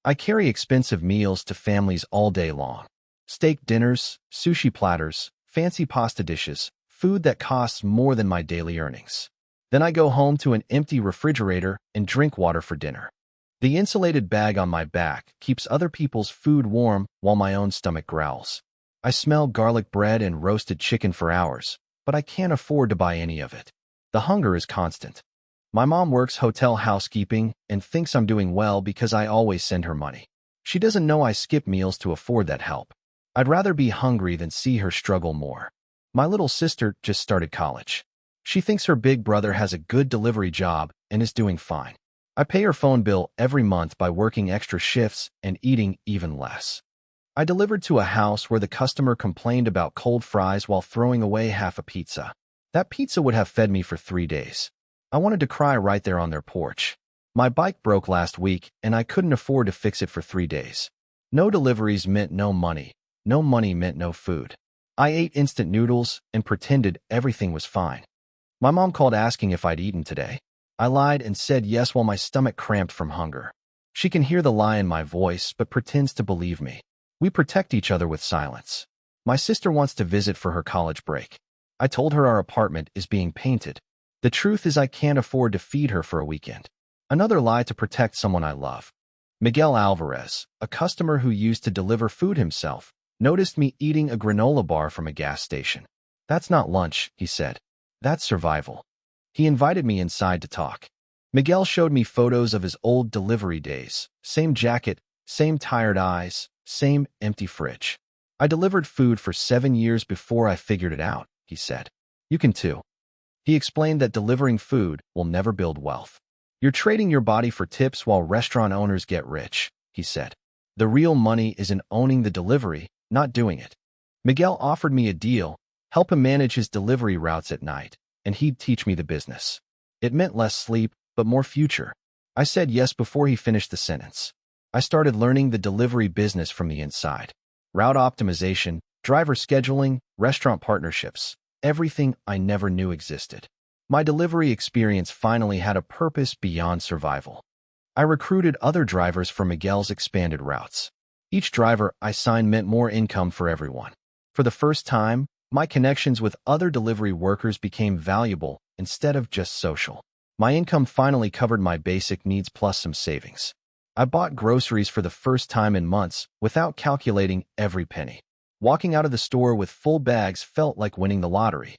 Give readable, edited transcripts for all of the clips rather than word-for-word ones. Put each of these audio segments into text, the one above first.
I carry expensive meals to families all day long. Steak dinners, sushi platters, fancy pasta dishes, food that costs more than my daily earnings. Then I go home to an empty refrigerator and drink water for dinner. The insulated bag on my back keeps other people's food warm while my own stomach growls. I smell garlic bread and roasted chicken for hours, but I can't afford to buy any of it. The hunger is constant. My mom works hotel housekeeping and thinks I'm doing well because I always send her money. She doesn't know I skip meals to afford that help. I'd rather be hungry than see her struggle more. My little sister just started college. She thinks her big brother has a good delivery job and is doing fine. I pay her phone bill every month by working extra shifts and eating even less. I delivered to a house where the customer complained about cold fries while throwing away half a pizza. That pizza would have fed me for 3 days. I wanted to cry right there on their porch. My bike broke last week and I couldn't afford to fix it for 3 days. No deliveries meant no money. No money meant no food. I ate instant noodles and pretended everything was fine. My mom called asking if I'd eaten today. I lied and said yes while my stomach cramped from hunger. She can hear the lie in my voice but pretends to believe me. We protect each other with silence. My sister wants to visit for her college break. I told her our apartment is being painted. The truth is I can't afford to feed her for a weekend. Another lie to protect someone I love. Miguel Alvarez, a customer who used to deliver food himself, noticed me eating a granola bar from a gas station. "That's not lunch," he said. "That's survival." He invited me inside to talk. Miguel showed me photos of his old delivery days. Same jacket, same tired eyes, same empty fridge. "I delivered food for 7 years before I figured it out," he said. "You can too." He explained that delivering food will never build wealth. "You're trading your body for tips while restaurant owners get rich," he said. "The real money is in owning the delivery, not doing it." Miguel offered me a deal, help him manage his delivery routes at night, and he'd teach me the business. It meant less sleep, but more future. I said yes before he finished the sentence. I started learning the delivery business from the inside. Route optimization, driver scheduling, restaurant partnerships, everything I never knew existed. My delivery experience finally had a purpose beyond survival. I recruited other drivers for Miguel's expanded routes. Each driver I signed meant more income for everyone. For the first time, my connections with other delivery workers became valuable instead of just social. My income finally covered my basic needs plus some savings. I bought groceries for the first time in months without calculating every penny. Walking out of the store with full bags felt like winning the lottery.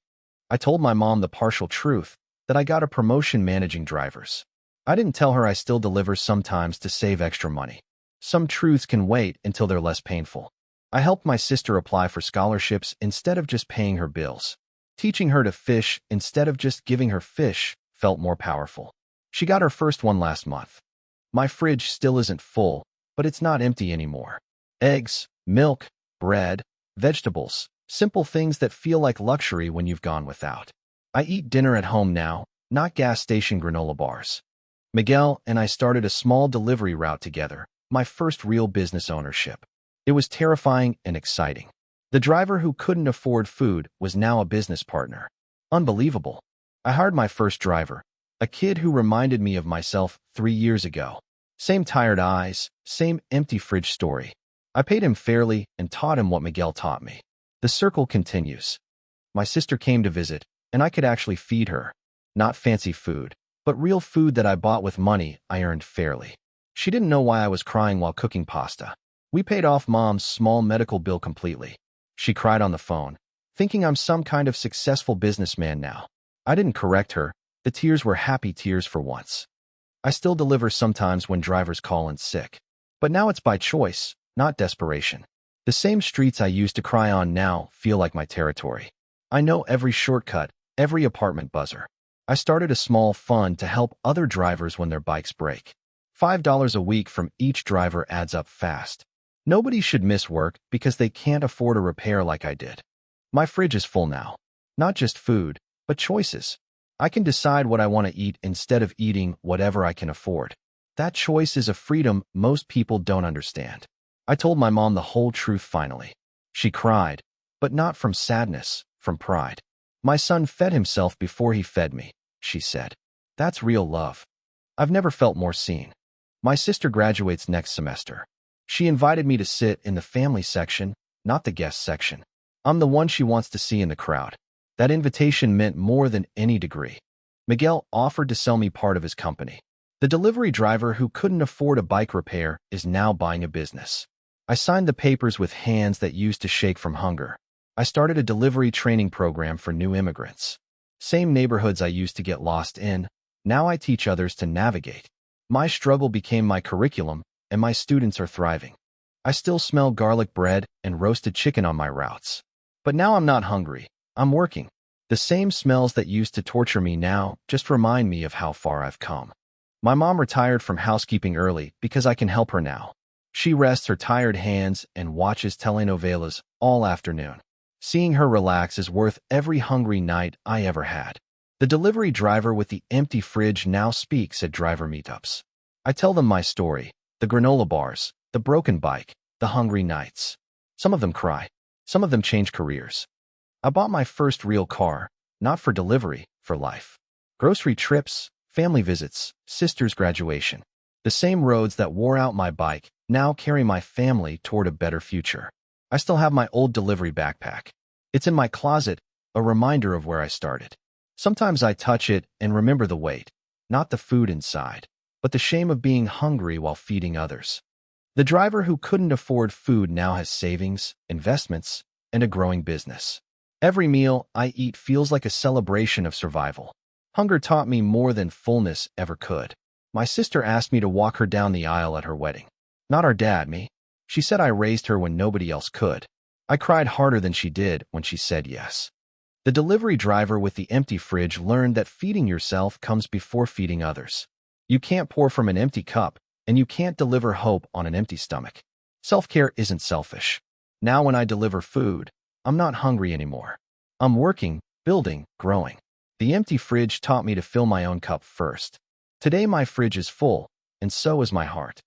I told my mom the partial truth, that I got a promotion managing drivers. I didn't tell her I still deliver sometimes to save extra money. Some truths can wait until they're less painful. I helped my sister apply for scholarships instead of just paying her bills. Teaching her to fish instead of just giving her fish felt more powerful. She got her first one last month. My fridge still isn't full, but it's not empty anymore. Eggs, milk, bread, vegetables, simple things that feel like luxury when you've gone without. I eat dinner at home now, not gas station granola bars. Miguel and I started a small delivery route together, my first real business ownership. It was terrifying and exciting. The driver who couldn't afford food was now a business partner. Unbelievable. I hired my first driver, a kid who reminded me of myself 3 years ago. Same tired eyes, same empty fridge story. I paid him fairly and taught him what Miguel taught me. The circle continues. My sister came to visit, and I could actually feed her. Not fancy food, but real food that I bought with money I earned fairly. She didn't know why I was crying while cooking pasta. We paid off Mom's small medical bill completely. She cried on the phone, thinking I'm some kind of successful businessman now. I didn't correct her. The tears were happy tears for once. I still deliver sometimes when drivers call in sick. But now it's by choice, not desperation. The same streets I used to cry on now feel like my territory. I know every shortcut, every apartment buzzer. I started a small fund to help other drivers when their bikes break. $5 a week from each driver adds up fast. Nobody should miss work because they can't afford a repair like I did. My fridge is full now. Not just food, but choices. I can decide what I want to eat instead of eating whatever I can afford. That choice is a freedom most people don't understand. I told my mom the whole truth finally. She cried, but not from sadness, from pride. "My son fed himself before he fed me," she said. "That's real love." I've never felt more seen. My sister graduates next semester. She invited me to sit in the family section, not the guest section. I'm the one she wants to see in the crowd. That invitation meant more than any degree. Miguel offered to sell me part of his company. The delivery driver who couldn't afford a bike repair is now buying a business. I signed the papers with hands that used to shake from hunger. I started a delivery training program for new immigrants. Same neighborhoods I used to get lost in, now I teach others to navigate. My struggle became my curriculum, and my students are thriving. I still smell garlic bread and roasted chicken on my routes. But now I'm not hungry. I'm working. The same smells that used to torture me now just remind me of how far I've come. My mom retired from housekeeping early because I can help her now. She rests her tired hands and watches telenovelas all afternoon. Seeing her relax is worth every hungry night I ever had. The delivery driver with the empty fridge now speaks at driver meetups. I tell them my story, the granola bars, the broken bike, the hungry nights. Some of them cry. Some of them change careers. I bought my first real car, not for delivery, for life. Grocery trips, family visits, sister's graduation. The same roads that wore out my bike now carry my family toward a better future. I still have my old delivery backpack. It's in my closet, a reminder of where I started. Sometimes I touch it and remember the weight, not the food inside, but the shame of being hungry while feeding others. The driver who couldn't afford food now has savings, investments, and a growing business. Every meal I eat feels like a celebration of survival. Hunger taught me more than fullness ever could. My sister asked me to walk her down the aisle at her wedding. Not our dad, me. She said I raised her when nobody else could. I cried harder than she did when she said yes. The delivery driver with the empty fridge learned that feeding yourself comes before feeding others. You can't pour from an empty cup, and you can't deliver hope on an empty stomach. Self-care isn't selfish. Now when I deliver food, I'm not hungry anymore. I'm working, building, growing. The empty fridge taught me to fill my own cup first. Today my fridge is full, and so is my heart.